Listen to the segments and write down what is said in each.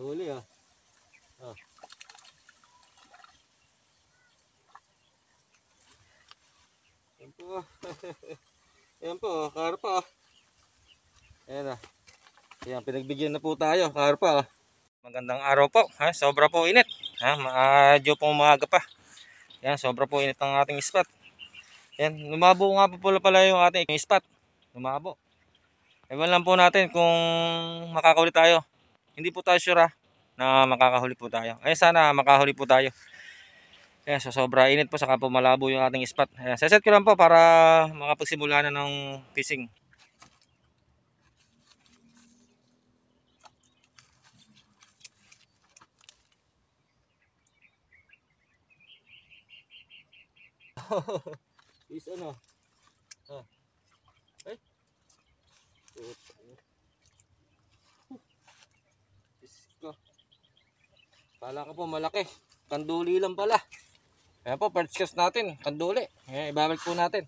Huli ah. Oh. Yan po. Yan po, karpa. Ayan ah. Ayan, pinagbigyan na po tayo, karpa. Magandang araw po. Ha? Sobra po init. Ha? Medyo pong umaga pa. Yan, sobra po init ang ating spot. Yan, lumabo nga po pala yung ating spot. Lumabo. Ewan lang po natin kung makakahuli tayo. Hindi po tayo sure na makakahuli po tayo. Ay sana makahuli po tayo. Yan, so sobra init po saka po malabo yung ating spot. Ayan, seset ko lang po para makapagsimula na ng fishing. Is ano? Ah. Ay. Isko. Kala ko po malaki. Kanduli lang pala. Ayan po, first cast natin. Kanduli. Ayan, ibabalik po natin.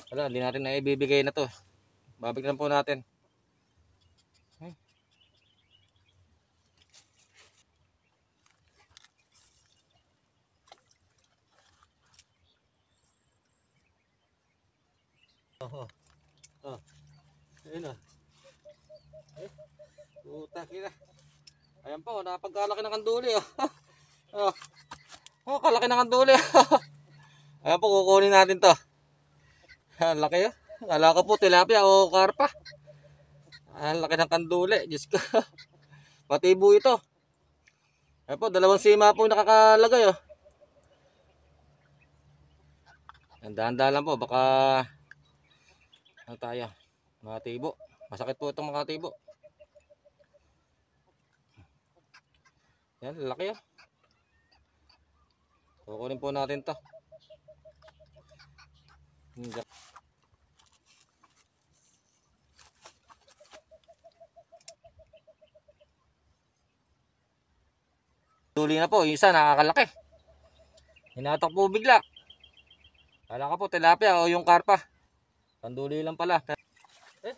Wala, hindi natin na ibibigay na to. Babalik lang po natin. Ay. Oh. Oh. Ayun na. Ay. Puta kina. Ayan po, napagkalaki ng kanduli. Oh. Oh. Oh, kalaki ng kanduli. Ayan po, kukunin natin to. Laki oh. Kala ko po tilapia o karpa. Laki ng kanduli. Diyos ko. Matibo ito. Ayan po, dalawang sima po nakakalagay oh. Dahan-dahan lang po, baka ano tayo, matibo. Masakit po itong makatibo. Yan, laki oh. Kukunin po natin to. Tuli na po, yung isa nakakalaki. Hinatak po bigla. Kala ka po tilapia o yung karpa. Kanduli lang pala. Eh,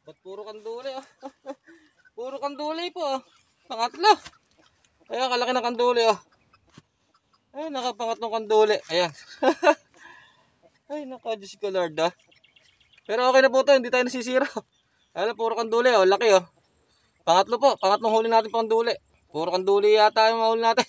ba't puro kanduli oh? Puro kanduli po oh. Pangatlo. Ayan, kalaki ng kanduli oh. Ay, nakapangatlong kanduli. Ayan. Ay, naka Diyos ko Lord ah. Pero okay na po to, hindi tayo nasisira. Ayan, puro kanduli oh, laki oh. Pangatlo po, pangatlong huli natin kanduli. Puro kanduli yata yung mahuli natin.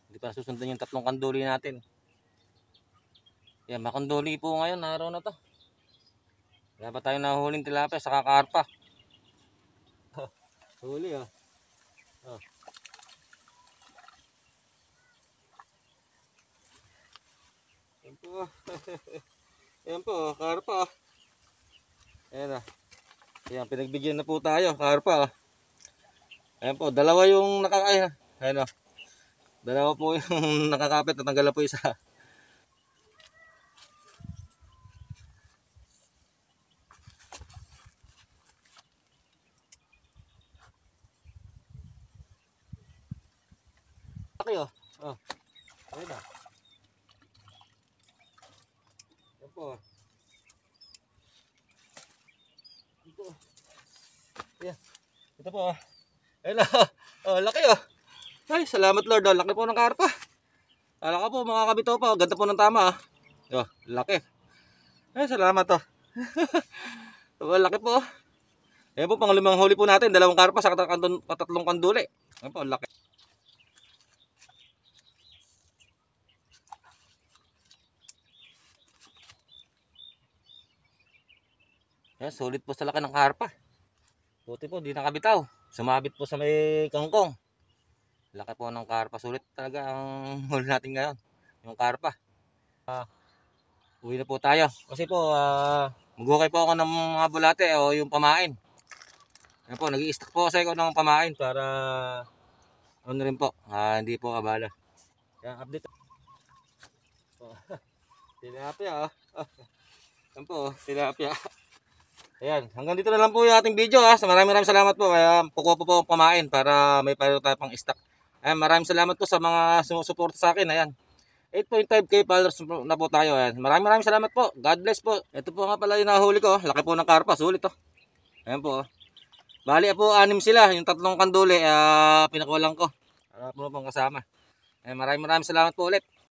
Hindi pa susundan yung tatlong kanduli natin. Yan, makanduli po ngayon, araw na to. Wala pa tayo nahuhuling tilapia sa karpa. Huli ah. Oh. Yan po. Yan po, karpa. Ayan ah. Ayan, pinagbigyan na po tayo, karpa. Ayan po, dalawa yung nakakain. Ayan oh. Dalawa po yung nakakapit, natanggal na po isa. Laki oh. Oh. Ayan ah. Yan po. Ito. Ayan. Ito po. Ayan ah. Oh, laki oh. Ay, salamat Lord. Oh, laki po ng karpa. Kala ka po makakabito pa. Ganda po ng tama ah. Oh, laki. Ay, salamat oh. Oh, laki po. Ayan po, panglimang huli po natin. Dalawang karpa sa katatlong kanduli. Ayan po, laki. Ayan, sulit po sa laki ng karpa. Buti po, di nakabitaw. Sumabit po sa may kangkong. Laki po ng karpa. Sulit talaga ang huli natin ngayon. Yung karpa. Uwi na po tayo. Kasi po, maghukay po ako ng mga bulate o yung pamain. Ayan po, nag-i-stock po kasi ako ng pamain para ano rin po, hindi po kabala. Yan, update. Tilapia oh. Yan po, tilapia. Ayan, hanggang dito na lang po yung ating video ha. So, maraming salamat po. Kaya kukuha po ako kumain para may palo tayo pang stock. Ayan, maraming salamat po sa mga sumusuporta sa akin. Ayan, 8.5k followers na po tayo. Ayan, maraming salamat po. God bless po. Ito po nga pala yung nahuli ko. Laki po ng karpa. Sulit to. Ayan po. Bali po, 6 sila. Yung 3 kanduli, pinakulang ko. Para po pong kasama. Ayan, maraming salamat po ulit.